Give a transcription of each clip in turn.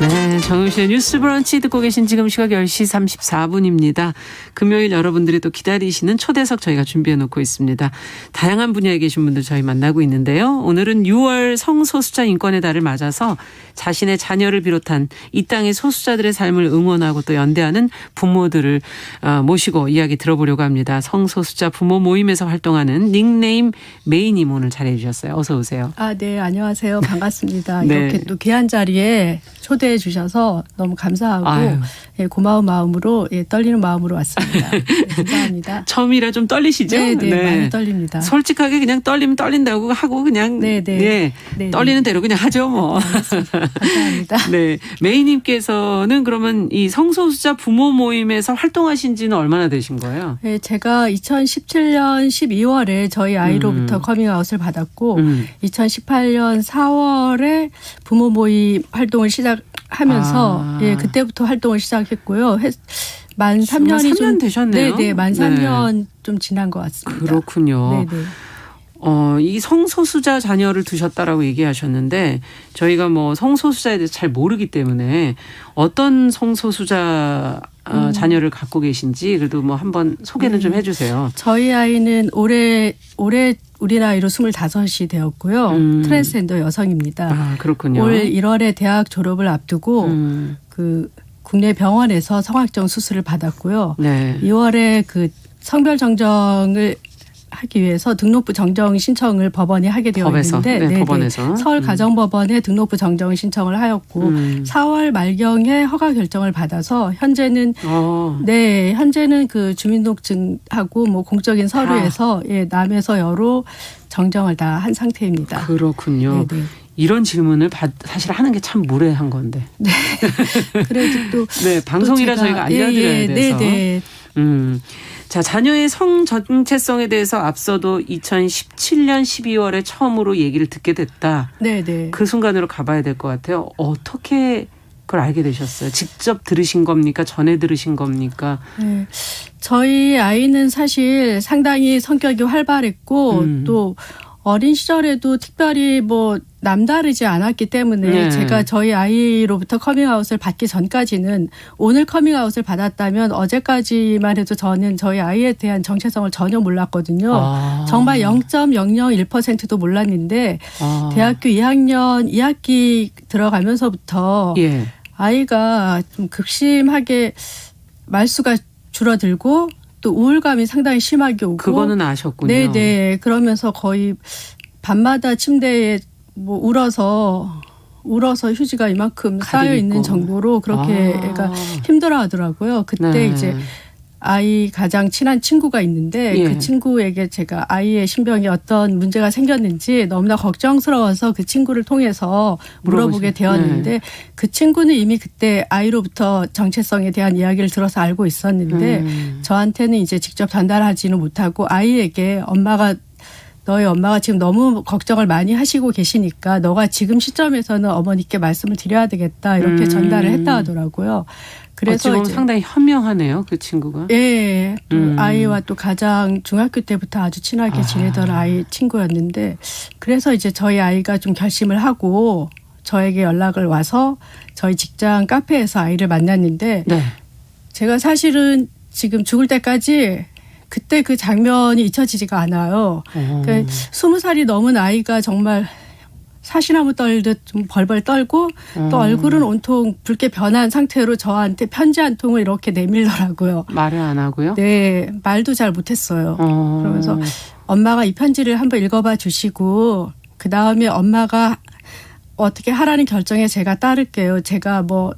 네, 정용실의 뉴스 브런치 듣고 계신 지금 시각 10시 34분입니다. 금요일 여러분들이 또 기다리시는 초대석 저희가 준비해 놓고 있습니다. 다양한 분야에 계신 분들 저희 만나고 있는데요. 오늘은 6월 성소수자 인권의 달을 맞아서 자신의 자녀를 비롯한 이 땅의 소수자들의 삶을 응원하고 또 연대하는 부모들을 모시고 이야기 들어보려고 합니다. 성소수자 부모 모임에서 활동하는 닉네임 메이님 오늘 잘해 주셨어요. 어서 오세요. 네, 안녕하세요. 반갑습니다. 네. 이렇게 또 귀한 자리에 초대해 주셔서 너무 감사하고 고마운 마음으로 떨리는 마음으로 왔습니다. 네, 감사합니다. 처음이라 좀 떨리시죠? 네, 많이 떨립니다. 솔직하게 그냥 떨리면 떨린다고 하고 그냥 떨리는 대로 그냥 하죠 뭐. 감사합니다. 네, 메이님께서는 그러면 이 성소수자 부모 모임에서 활동하신 지는 얼마나 되신 거예요? 네, 제가 2017년 12월에 저희 아이로부터 커밍아웃을 받았고 2018년 4월에 부모 모임 활동을 시작하면서 그때부터 활동을 시작했고요. 만 3년이 3년 되셨네요. 네, 만 3년 좀 지난 것 같습니다. 그렇군요. 네. 이 성소수자 자녀를 두셨다라고 얘기하셨는데 저희가 뭐 성소수자에 대해서 잘 모르기 때문에 어떤 성소수자 자녀를 갖고 계신지 그래도 뭐 한번 소개는 좀 해주세요. 저희 아이는 올해 우리 나이로 25이 되었고요. 트랜스젠더 여성입니다. 그렇군요. 올 1월에 대학 졸업을 앞두고 그 국내 병원에서 성악정 수술을 받았고요. 네. 2월에 그 성별 정정을 하기 위해서 등록부 정정 신청을 법원이 하게 되어 있는데 법원에서. 서울가정법원에 등록부 정정 신청을 하였고 4월 말경에 허가 결정을 받아서 현재는 그 주민등록증하고 뭐 공적인 서류에서 남에서 여로 정정을 다 한 상태입니다. 그렇군요. 네네. 이런 질문을 사실 하는 게 참 무례한 건데. 네. 그래도 또 방송이라 저희가 알려드려야 돼서. 네. 자, 자녀의 성 정체성에 대해서 앞서도 2017년 12월에 처음으로 얘기를 듣게 됐다. 네네. 그 순간으로 가봐야 될 것 같아요. 어떻게 그걸 알게 되셨어요? 직접 들으신 겁니까? 전에 들으신 겁니까? 네. 저희 아이는 사실 상당히 성격이 활발했고 또 어린 시절에도 특별히 뭐 남다르지 않았기 때문에 제가 저희 아이로부터 커밍아웃을 받기 전까지는 오늘 커밍아웃을 받았다면 어제까지만 해도 저는 저희 아이에 대한 정체성을 전혀 몰랐거든요. 정말 0.001%도 몰랐는데 대학교 2학년 2학기 들어가면서부터 아이가 좀 극심하게 말수가 줄어들고 또 우울감이 상당히 심하게 오고. 그거는 아셨군요. 네네. 그러면서 거의 밤마다 침대에 뭐 울어서 휴지가 이만큼 쌓여 있는 정도로 그렇게 애가 힘들어하더라고요. 그때 이제 아이 가장 친한 친구가 있는데 그 친구에게 제가 아이의 신병이 어떤 문제가 생겼는지 너무나 걱정스러워서 그 친구를 통해서 물어보게 되었는데 그 친구는 이미 그때 아이로부터 정체성에 대한 이야기를 들어서 알고 있었는데 저한테는 이제 직접 전달하지는 못하고 아이에게 너희 엄마가 지금 너무 걱정을 많이 하시고 계시니까 너가 지금 시점에서는 어머니께 말씀을 드려야 되겠다 이렇게 전달을 했다 하더라고요. 그래서 지금 상당히 현명하네요, 그 친구가. 예, 아이와 또 가장 중학교 때부터 아주 친하게 지내던 아이 친구였는데 그래서 이제 저희 아이가 좀 결심을 하고 저에게 연락을 와서 저희 직장 카페에서 아이를 만났는데 제가 사실은 지금 죽을 때까지 그때 그 장면이 잊혀지지가 않아요. 그러니까 20살이 넘은 아이가 정말 사시나무 떨듯 좀 벌벌 떨고 또 얼굴은 온통 붉게 변한 상태로 저한테 편지 한 통을 이렇게 내밀더라고요. 말을 안 하고요? 네. 말도 잘 못했어요. 그러면서 엄마가 이 편지를 한번 읽어봐 주시고 그다음에 엄마가 어떻게 하라는 결정에 제가 따를게요. 제가 뭐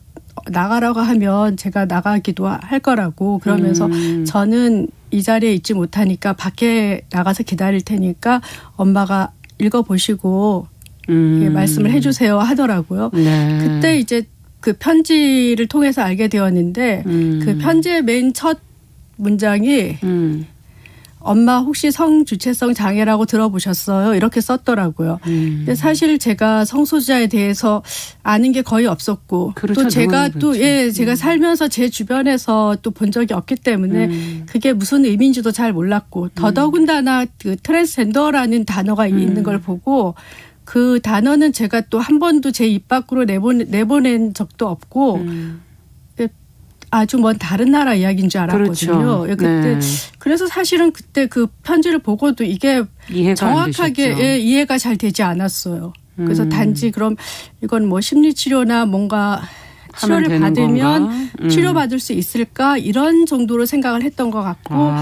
나가라고 하면 제가 나가기도 할 거라고 그러면서 저는 이 자리에 있지 못하니까 밖에 나가서 기다릴 테니까 엄마가 읽어보시고 말씀을 해주세요 하더라고요. 그때 이제 그 편지를 통해서 알게 되었는데 그 편지의 맨 첫 문장이 엄마 혹시 성주체성 장애라고 들어보셨어요? 이렇게 썼더라고요. 근데 사실 제가 성소수자에 대해서 아는 게 거의 없었고 또 제가 또 제가 살면서 제 주변에서 또 본 적이 없기 때문에 그게 무슨 의미인지도 잘 몰랐고 더더군다나 그 트랜스젠더라는 단어가 있는 걸 보고 그 단어는 제가 또 한 번도 제 입 밖으로 내보낸 적도 없고 아주 먼 다른 나라 이야기인 줄 알았거든요. 그렇죠. 그때 네. 그래서 사실은 그때 그 편지를 보고도 이게 이해가 안 정확하게 되셨죠. 이해가 잘 되지 않았어요. 그래서 단지 그럼 이건 뭐 심리치료나 뭔가 하면 치료를 되는 받으면 건가? 치료받을 수 있을까 이런 정도로 생각을 했던 것 같고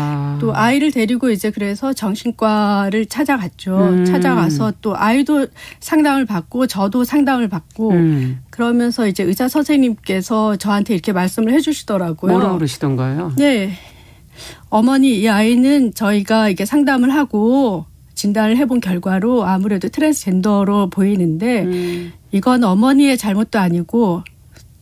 또 아이를 데리고 이제 그래서 정신과를 찾아갔죠. 찾아가서 또 아이도 상담을 받고 저도 상담을 받고 그러면서 이제 의사 선생님께서 저한테 이렇게 말씀을 해주시더라고요. 뭐라 그러시던가요? 네, 어머니 이 아이는 저희가 이게 상담을 하고 진단을 해본 결과로 아무래도 트랜스젠더로 보이는데 이건 어머니의 잘못도 아니고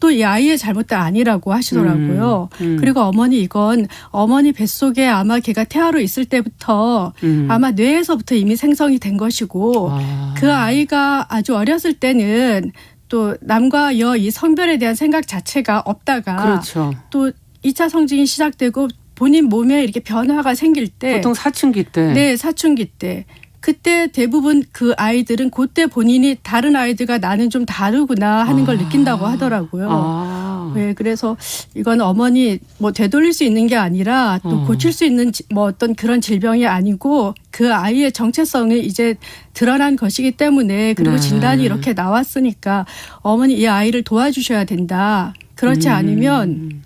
또 이 아이의 잘못도 아니라고 하시더라고요. 그리고 어머니 이건 어머니 뱃속에 아마 걔가 태아로 있을 때부터 아마 뇌에서부터 이미 생성이 된 것이고 그 아이가 아주 어렸을 때는 또 남과 여 이 성별에 대한 생각 자체가 없다가 그렇죠. 또 2차 성징이 시작되고 본인 몸에 이렇게 변화가 생길 때 보통 사춘기 때. 네, 사춘기 때. 그때 대부분 그 아이들은 그때 본인이 다른 아이들과 나는 좀 다르구나 하는 걸 느낀다고 하더라고요. 네, 그래서 이건 어머니 뭐 되돌릴 수 있는 게 아니라 또 고칠 수 있는 뭐 어떤 그런 질병이 아니고 그 아이의 정체성이 이제 드러난 것이기 때문에 그리고 네. 진단이 이렇게 나왔으니까 어머니 이 아이를 도와주셔야 된다. 그렇지 않으면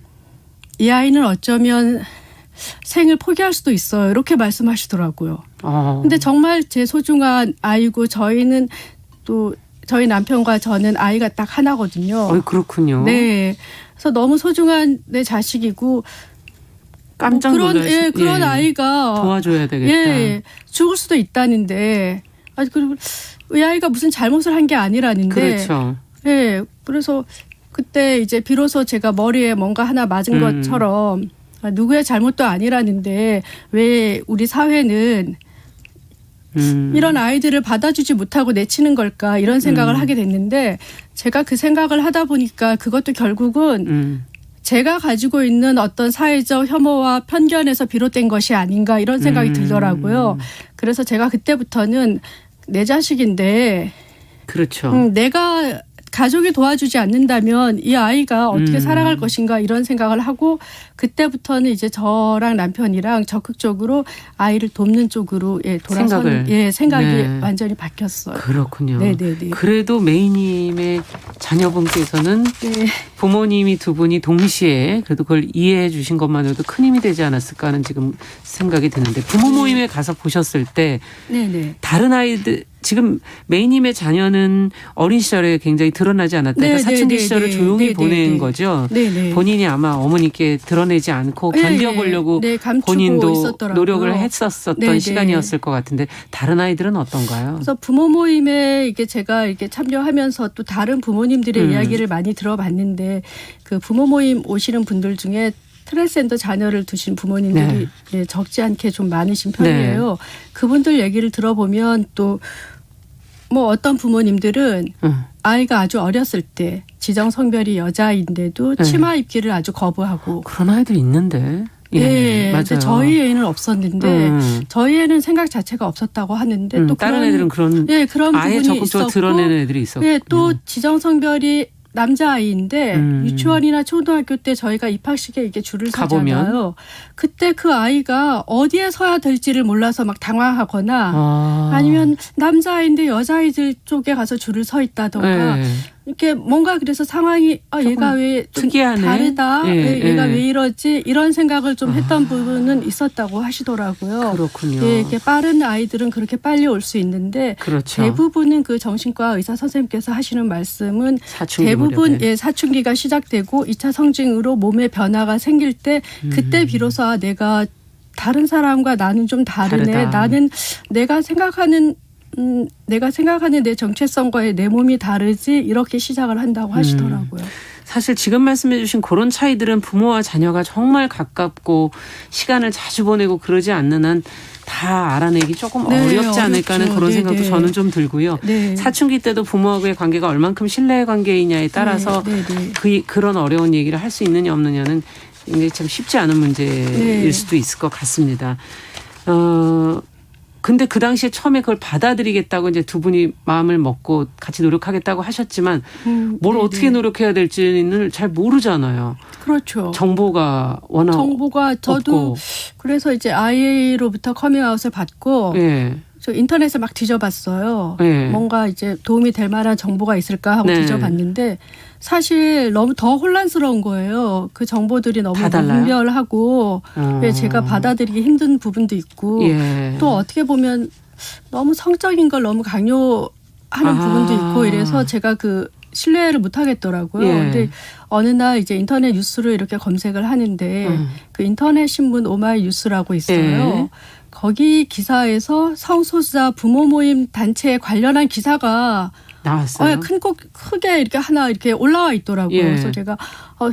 이 아이는 어쩌면 생을 포기할 수도 있어요. 이렇게 말씀하시더라고요. 근데 정말 제 소중한 아이고 저희는 또 저희 남편과 저는 아이가 딱 하나거든요. 그렇군요. 네. 그래서 너무 소중한 내 자식이고 깜짝 그런 놀라시 그런 아이가 도와줘야 되겠다. 예, 죽을 수도 있다는데 그리고 이 아이가 무슨 잘못을 한 게 아니라는데 그렇죠. 예. 그래서 그때 이제 비로소 제가 머리에 뭔가 하나 맞은 것처럼 누구의 잘못도 아니라는데 왜 우리 사회는 이런 아이들을 받아주지 못하고 내치는 걸까 이런 생각을 하게 됐는데 제가 그 생각을 하다 보니까 그것도 결국은 제가 가지고 있는 어떤 사회적 혐오와 편견에서 비롯된 것이 아닌가 이런 생각이 들더라고요. 그래서 제가 그때부터는 내 자식인데 그렇죠. 내가 가족이 도와주지 않는다면 이 아이가 어떻게 살아갈 것인가 이런 생각을 하고 그때부터는 이제 저랑 남편이랑 적극적으로 아이를 돕는 쪽으로 돌아선 생각이 네. 완전히 바뀌었어요. 그렇군요. 네네네. 그래도 메이님의 자녀분께서는 부모님이 두 분이 동시에 그래도 그걸 이해해 주신 것만으로도 큰 힘이 되지 않았을까 하는 지금 생각이 드는데 부모 모임에 가서 보셨을 때 다른 아이들 지금 메이님의 자녀는 어린 시절에 굉장히 드러나지 않았다니까 사춘기 시절을 조용히 보낸 거죠. 본인이 아마 어머니께 드러내지 않고 견뎌보려고 본인도 있었더라고요. 노력을 했었던 시간이었을 것 같은데 다른 아이들은 어떤가요? 그래서 부모 모임에 이게 제가 이렇게 참여하면서 또 다른 부모님들의 이야기를 많이 들어봤는데 그 부모 모임 오시는 분들 중에 트랜스젠더 자녀를 두신 부모님들이 적지 않게 좀 많으신 편이에요. 그분들 얘기를 들어보면 또 뭐 어떤 부모님들은 아이가 아주 어렸을 때 지정 성별이 여자인데도 치마 입기를 아주 거부하고 그런 아이들 있는데. 맞아요. 저희 애는 없었는데 저희 애는 생각 자체가 없었다고 하는데 또 다른 애들은 그런 그런 아예 부분이 적극적으로 있었고 드러내는 애들이 있었고 또 지정 성별이 남자아이인데 유치원이나 초등학교 때 저희가 입학식에 이렇게 줄을 서잖아요. 그때 그 아이가 어디에 서야 될지를 몰라서 막 당황하거나 아니면 남자아이인데 여자아이들 쪽에 가서 줄을 서 있다던가 이렇게 뭔가 그래서 상황이 얘가 왜 좀 다르다. 얘가 왜 이러지? 이런 생각을 좀 했던 부분은 있었다고 하시더라고요. 그렇군요. 이렇게 빠른 아이들은 그렇게 빨리 올 수 있는데 대부분은 그 정신과 의사 선생님께서 하시는 말씀은 대부분 사춘기가 시작되고 2차 성징으로 몸에 변화가 생길 때 그때 비로소 내가 다른 사람과 나는 좀 다르네. 나는 내가 생각하는 내 정체성과의 내 몸이 다르지 이렇게 시작을 한다고 하시더라고요. 사실 지금 말씀해 주신 그런 차이들은 부모와 자녀가 정말 가깝고 시간을 자주 보내고 그러지 않는 한 다 알아내기 조금 어렵지 않을까 하는 그런 생각도 저는 좀 들고요. 사춘기 때도 부모하고의 관계가 얼만큼 신뢰의 관계이냐에 따라서 그런 어려운 얘기를 할 수 있느냐 없느냐는 굉장히 참 쉽지 않은 문제일 수도 있을 것 같습니다. 근데 그 당시에 처음에 그걸 받아들이겠다고 이제 두 분이 마음을 먹고 같이 노력하겠다고 하셨지만 뭘 네네. 어떻게 노력해야 될지는 잘 모르잖아요. 그렇죠. 정보가 워낙 정보가 저도 없고. 그래서 이제 아이로부터 커밍아웃을 받고 예. 저 인터넷을 막 뒤져봤어요. 예. 뭔가 이제 도움이 될 만한 정보가 있을까 하고 네. 뒤져봤는데 사실 너무 더 혼란스러운 거예요. 그 정보들이 너무 다 달라요? 무분별하고 제가 받아들이기 힘든 부분도 있고 예. 또 어떻게 보면 너무 성적인 걸 너무 강요하는 부분도 있고 이래서 제가 그 신뢰를 못 하겠더라고요. 예. 근데 어느 날 이제 인터넷 뉴스를 이렇게 검색을 하는데 그 인터넷 신문 오마이 뉴스라고 있어요. 예. 거기 기사에서 성소수자 부모 모임 단체에 관련한 기사가 나왔어요. 크게 이렇게 하나 이렇게 올라와 있더라고요. 예. 그래서 제가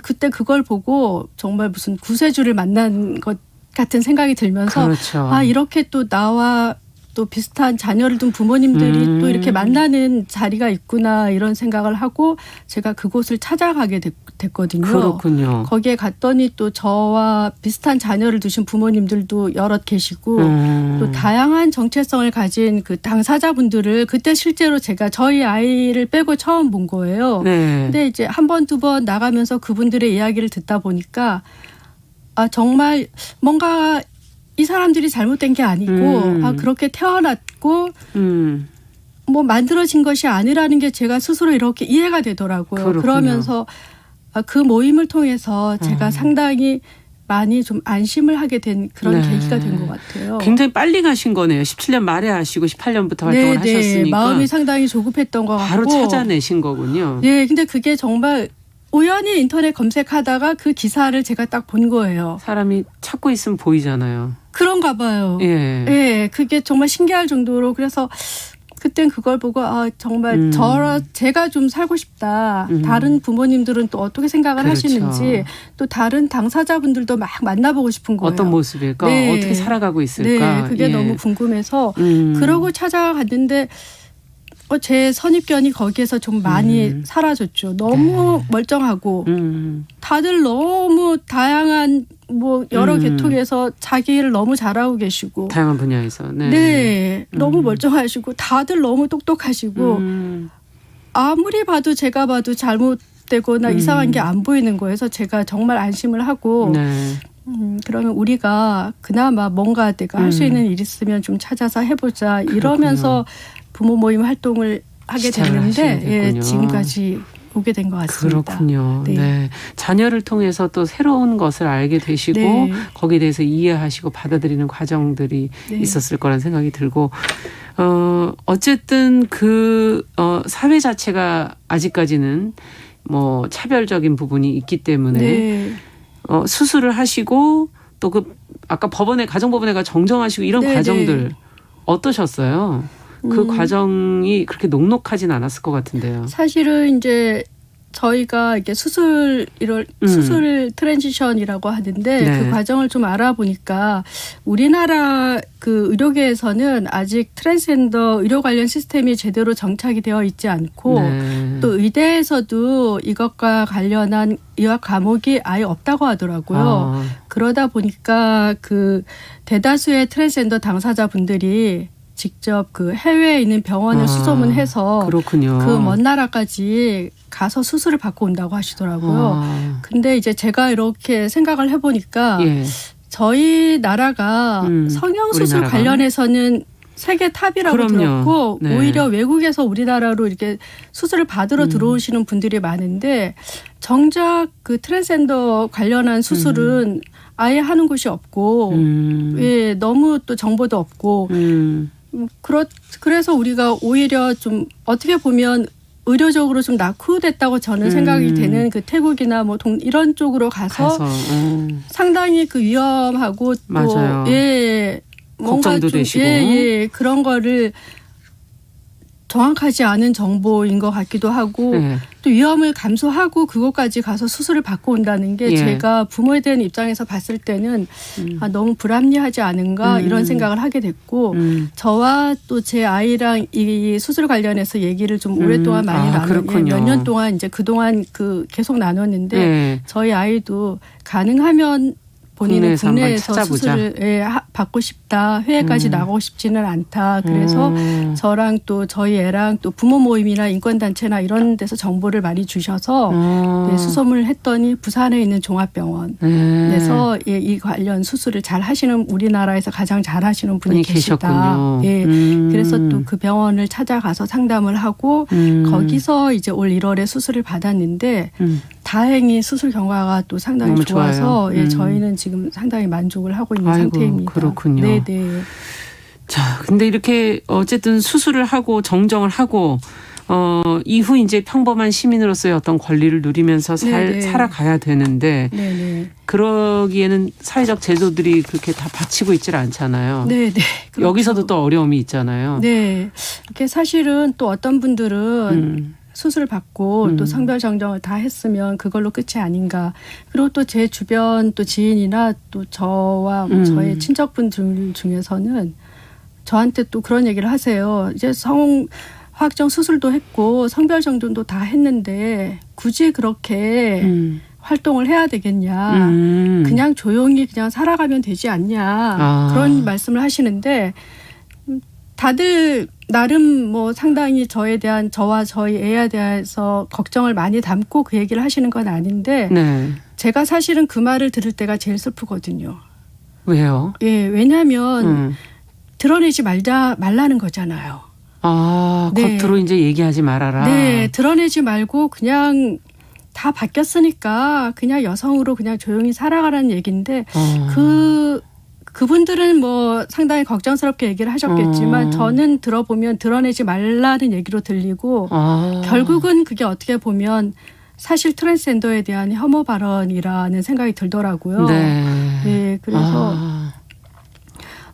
그때 그걸 보고 정말 무슨 구세주를 만난 것 같은 생각이 들면서 그렇죠. 이렇게 또 나와 또 비슷한 자녀를 둔 부모님들이 또 이렇게 만나는 자리가 있구나 이런 생각을 하고 제가 그곳을 찾아가게 됐거든요. 그렇군요. 거기에 갔더니 또 저와 비슷한 자녀를 두신 부모님들도 여럿 계시고 또 다양한 정체성을 가진 그 당사자분들을 그때 실제로 제가 저희 아이를 빼고 처음 본 거예요. 네. 근데 이제 한 번, 두 번 나가면서 그분들의 이야기를 듣다 보니까 정말 뭔가 이 사람들이 잘못된 게 아니고 그렇게 태어났고 뭐 만들어진 것이 아니라는 게 제가 스스로 이렇게 이해가 되더라고요. 그렇군요. 그러면서 그 모임을 통해서 제가 상당히 많이 좀 안심을 하게 된 그런 네. 계기가 된 것 같아요. 굉장히 빨리 가신 거네요. 17년 말에 하시고 18년부터 활동을 하셨으니까. 마음이 상당히 조급했던 것 바로 같고. 찾아내신 거군요. 네, 근데 그게 정말 우연히 인터넷 검색하다가 그 기사를 제가 딱 본 거예요. 사람이 찾고 있으면 보이잖아요. 그런가 봐요. 예. 네, 그게 정말 신기할 정도로 그래서 그땐 그걸 보고 정말 제가 좀 살고 싶다. 다른 부모님들은 또 어떻게 생각을 그렇죠. 하시는지 또 다른 당사자분들도 막 만나보고 싶은 거예요. 어떤 모습일까? 네. 어떻게 살아가고 있을까? 네, 그게 예. 너무 궁금해서 그러고 찾아갔는데 제 선입견이 거기에서 좀 많이 사라졌죠. 너무 멀쩡하고 다들 너무 다양한 뭐 여러 계통에서 자기를 너무 잘하고 계시고 다양한 분야에서. 네. 네, 너무 멀쩡하시고 다들 너무 똑똑하시고 아무리 봐도 제가 봐도 잘못되거나 이상한 게 안 보이는 거예요. 그래서 제가 정말 안심을 하고 네. 그러면 우리가 그나마 뭔가 내가 할 수 있는 일 있으면 좀 찾아서 해보자 이러면서 부모 모임 활동을 하게 됐는데 지금까지 오게 된 것 같습니다. 그렇군요. 네. 네. 자녀를 통해서 또 새로운 것을 알게 되시고 네. 거기에 대해서 이해하시고 받아들이는 과정들이 네. 있었을 거란 생각이 들고 어쨌든 사회 자체가 아직까지는 뭐 차별적인 부분이 있기 때문에 네. 수술을 하시고 또 아까 가정법원에 정정하시고 이런 네, 과정들 네. 어떠셨어요? 그 과정이 그렇게 녹록하진 않았을 것 같은데요. 사실은 이제 저희가 이게 수술 트랜지션이라고 하는데 네. 그 과정을 좀 알아보니까 우리나라 그 의료계에서는 아직 트랜스젠더 의료 관련 시스템이 제대로 정착이 되어 있지 않고 네. 또 의대에서도 이것과 관련한 의학 과목이 아예 없다고 하더라고요. 그러다 보니까 그 대다수의 트랜스젠더 당사자분들이 직접 그 해외에 있는 병원을 수소문해서 그렇군요. 그 먼 나라까지 가서 수술을 받고 온다고 하시더라고요. 근데 이제 제가 이렇게 생각을 해보니까 예. 저희 나라가 성형수술 우리나라가. 관련해서는 세계 탑이라고 그럼요. 들었고 네. 오히려 외국에서 우리나라로 이렇게 수술을 받으러 들어오시는 분들이 많은데 정작 그 트랜스젠더 관련한 수술은 아예 하는 곳이 없고 예, 너무 또 정보도 없고 그래서 우리가 오히려 좀 어떻게 보면 의료적으로 좀 낙후됐다고 저는 생각이 되는 그 태국이나 뭐 이런 쪽으로 가서 상당히 그 위험하고 또 맞아요. 예, 뭔가 걱정도 좀 되시고. 예, 그런 거를 정확하지 않은 정보인 것 같기도 하고 네. 또 위험을 감수하고 그곳까지 가서 수술을 받고 온다는 게 예. 제가 부모에 대한 입장에서 봤을 때는 너무 불합리하지 않은가 이런 생각을 하게 됐고 저와 또 제 아이랑 이 수술 관련해서 얘기를 좀 오랫동안 많이 그렇군요. 몇 년 동안 이제 그동안 계속 나눴는데 네. 저희 아이도 가능하면 본인은 국내에서 한번 국내에서 찾아보자. 수술을 받고 싶다. 해외까지 나가고 싶지는 않다. 그래서 저랑 또 저희 애랑 또 부모 모임이나 인권단체나 이런 데서 정보를 많이 주셔서 네, 수소문을 했더니 부산에 있는 종합병원에서 예, 이 관련 수술을 잘 하시는 우리나라에서 가장 잘 하시는 분이 계시다. 예, 그래서 또 그 병원을 찾아가서 상담을 하고 거기서 이제 올 1월에 수술을 받았는데 다행히 수술 결과가 또 상당히 좋아서 예, 저희는 지금 상당히 만족을 하고 있는 상태입니다. 그렇군요. 네네. 자, 근데 이렇게 어쨌든 수술을 하고 정정을 하고 이후 이제 평범한 시민으로서의 어떤 권리를 누리면서 살아가야 되는데 네네. 그러기에는 사회적 제도들이 그렇게 다 받치고 있질 않잖아요. 네네. 그렇죠. 여기서도 또 어려움이 있잖아요. 네. 이게 사실은 또 어떤 분들은 수술 받고 또 성별 정정을 다 했으면 그걸로 끝이 아닌가. 그리고 또 제 주변 또 지인이나 또 저와 저의 친척분들 중에서는 저한테 또 그런 얘기를 하세요. 이제 성 확정 수술도 했고 성별 정정도 다 했는데 굳이 그렇게 활동을 해야 되겠냐. 그냥 조용히 그냥 살아가면 되지 않냐. 그런 말씀을 하시는데 다들 나름 뭐 상당히 저와 저희 애에 대해서 걱정을 많이 담고 그 얘기를 하시는 건 아닌데 네. 제가 사실은 그 말을 들을 때가 제일 슬프거든요. 왜요? 예, 왜냐하면 드러내지 말라는 거잖아요. 네. 겉으로 이제 얘기하지 말아라. 네, 드러내지 말고 그냥 다 바뀌었으니까 그냥 여성으로 그냥 조용히 살아가라는 얘기인데 그분들은 뭐 상당히 걱정스럽게 얘기를 하셨겠지만 저는 들어보면 드러내지 말라는 얘기로 들리고 결국은 그게 어떻게 보면 사실 트랜스젠더에 대한 혐오 발언이라는 생각이 들더라고요. 네, 그래서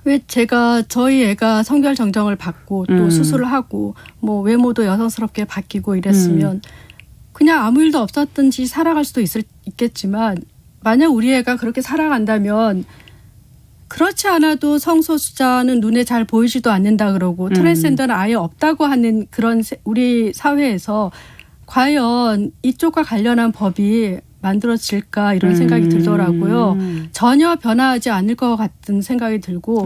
왜 제가 저희 애가 성별 정정을 받고 또 수술을 하고 뭐 외모도 여성스럽게 바뀌고 이랬으면 그냥 아무 일도 없었든지 살아갈 수도 있겠지만 만약 우리 애가 그렇게 살아간다면 그렇지 않아도 성소수자는 눈에 잘 보이지도 않는다 그러고 트랜스젠더는 아예 없다고 하는 그런 우리 사회에서 과연 이쪽과 관련한 법이 만들어질까 이런 생각이 들더라고요. 전혀 변화하지 않을 것 같은 생각이 들고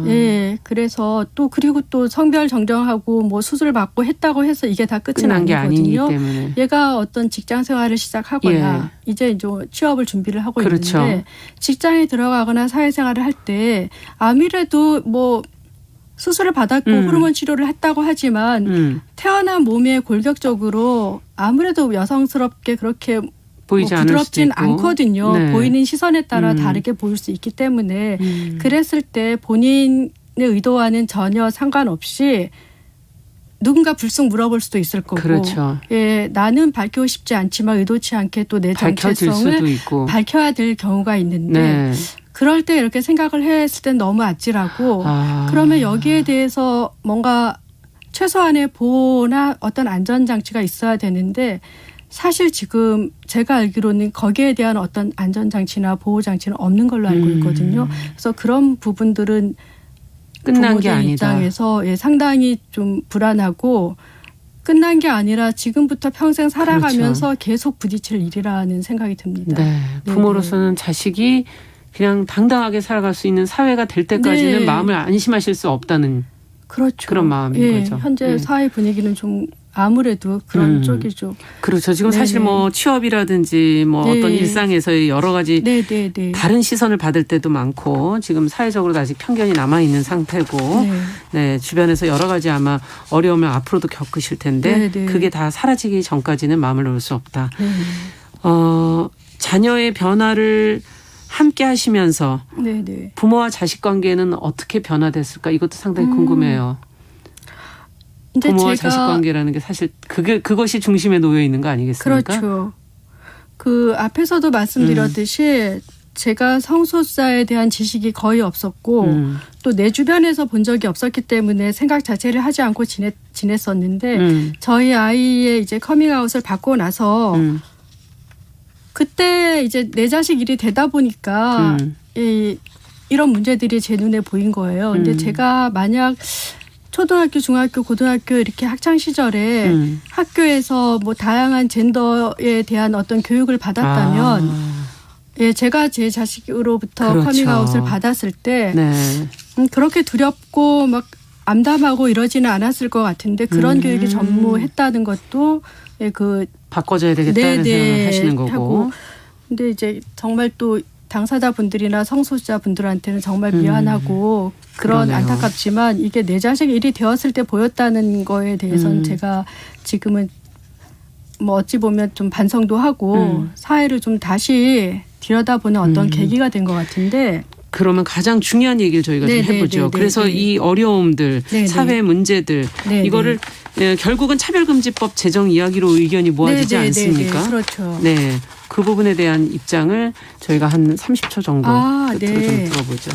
예, 그래서 또 그리고 또 성별 정정하고 뭐 수술 받고 했다고 해서 이게 다 끝은 아니거든요. 때문에. 얘가 어떤 직장 생활을 시작하거나 이제 취업을 준비를 하고 있는데 직장에 들어가거나 사회생활을 할 때 아무래도 뭐 수술을 받았고 호르몬 치료를 했다고 하지만 태어난 몸에 골격적으로 아무래도 여성스럽게 그렇게 부드럽진 않거든요. 네. 보이는 시선에 따라 다르게 보일 수 있기 때문에 그랬을 때 본인의 의도와는 전혀 상관없이 누군가 불쑥 물어볼 수도 있을 거고 그렇죠. 예, 나는 밝히고 싶지 않지만 의도치 않게 또 내 정체성을 밝혀야 될 경우가 있는데 그럴 때 이렇게 생각을 했을 땐 너무 아찔하고 그러면 여기에 대해서 뭔가 최소한의 보호나 어떤 안전장치가 있어야 되는데 사실 지금 제가 알기로는 거기에 대한 어떤 안전장치나 보호장치는 없는 걸로 알고 있거든요. 그래서 그런 부분들은 끝난 게 아니다. 입장에서 상당히 좀 불안하고 끝난 게 아니라 지금부터 평생 살아가면서 계속 부딪힐 일이라는 생각이 듭니다. 네. 부모로서는 자식이 그냥 당당하게 살아갈 수 있는 사회가 될 때까지는 마음을 안심하실 수 없다는 그런 마음인 거죠. 현재 사회 분위기는 좀 아무래도 그런 쪽이죠. 그렇죠. 지금 사실 뭐 취업이라든지 뭐 어떤 일상에서의 여러 가지 다른 시선을 받을 때도 많고 지금 사회적으로도 아직 편견이 남아있는 상태고 주변에서 여러 가지 아마 어려움을 앞으로도 겪으실 텐데 그게 다 사라지기 전까지는 마음을 놓을 수 없다. 자녀의 변화를 함께 하시면서 부모와 자식 관계는 어떻게 변화됐을까? 이것도 상당히 궁금해요. 부모와 자식 관계라는 게 사실 그것이 중심에 놓여 있는 거 아니겠습니까? 그렇죠. 그 앞에서도 말씀드렸듯이 제가 성소수자에 대한 지식이 거의 없었고 또 내 주변에서 본 적이 없었기 때문에 생각 자체를 하지 않고 지냈었는데 저희 아이의 이제 커밍아웃을 받고 나서 그때 이제 내 자식 일이 되다 보니까 이런 문제들이 제 눈에 보인 거예요. 근데 제가 만약 초등학교, 중학교, 고등학교 이렇게 학창 시절에 학교에서 뭐 다양한 젠더에 대한 어떤 교육을 받았다면 예, 제가 제 자식으로부터 그렇죠. 커밍아웃을 받았을 때 네. 그렇게 두렵고 막 암담하고 이러지는 않았을 것 같은데 그런 교육이 전무했다는 것도 예, 그 바꿔줘야 되겠다는 생각을 하시는 거고. 하고. 근데 이제 정말 또 당사자분들이나 성소수자분들한테는 정말 미안하고 그런 그러네요. 안타깝지만 이게 내 자식 일이 되었을 때 보였다는 거에 대해서는 제가 지금은 뭐 어찌 보면 좀 반성도 하고 사회를 좀 다시 들여다보는 어떤 계기가 된 것 같은데 그러면 가장 중요한 얘기를 저희가 좀 해보죠. 그래서 이 어려움들, 사회 문제들 이거를 결국은 차별금지법 제정 이야기로 의견이 모아지지 않습니까? 그렇죠. 네, 그 부분에 대한 입장을 저희가 한 30초 정도 끝으로 좀 들어보죠.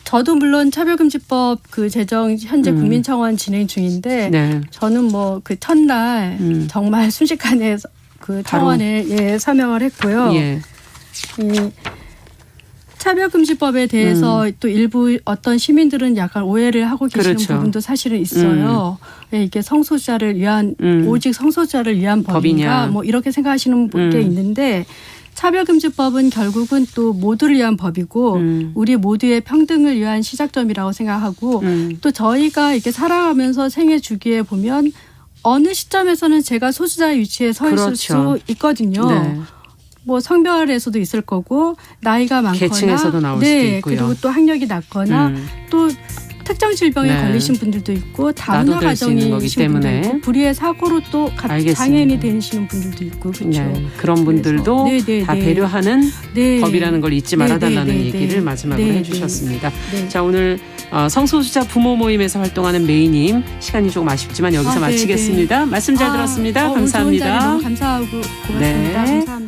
저도 물론 차별금지법 그 제정 현재 국민청원 진행 중인데 네. 저는 뭐 그 첫날 정말 순식간에 그 청원에 서명을 했고요. 예. 이 차별금지법에 대해서 또 일부 어떤 시민들은 약간 오해를 하고 계시는 그렇죠. 부분도 사실은 있어요. 예, 이게 성소수자를 위한 오직 성소수자를 위한 법인가 법이냐. 뭐 이렇게 생각하시는 게 있는데 차별금지법은 결국은 또 모두를 위한 법이고 우리 모두의 평등을 위한 시작점이라고 생각하고 또 저희가 이렇게 살아가면서 생애 주기에 보면 어느 시점에서는 제가 소수자의 위치에 서 있을 그렇죠. 수 있거든요. 네. 뭐 성별에서도 있을 거고 나이가 많거나 계층에서도 나올 수도 있고요. 그리고 또 학력이 낮거나 또 특정 질병에 네. 걸리신 분들도 있고 다문화 나도 될 수 있는 거기 가정이신 분들도 때문에. 있고 불의의 사고로 또 알겠습니다. 장애인이 되시는 분들도 있고 그렇죠. 네, 그런 분들도 다 배려하는 법이라는 걸 잊지 말아달라는 얘기를 마지막으로 해주셨습니다. 자, 오늘 성소수자 부모 모임에서 활동하는 메이님 시간이 조금 아쉽지만 여기서 마치겠습니다. 말씀 잘 들었습니다. 감사합니다. 너무 감사하고 고맙습니다. 네. 감사합니다.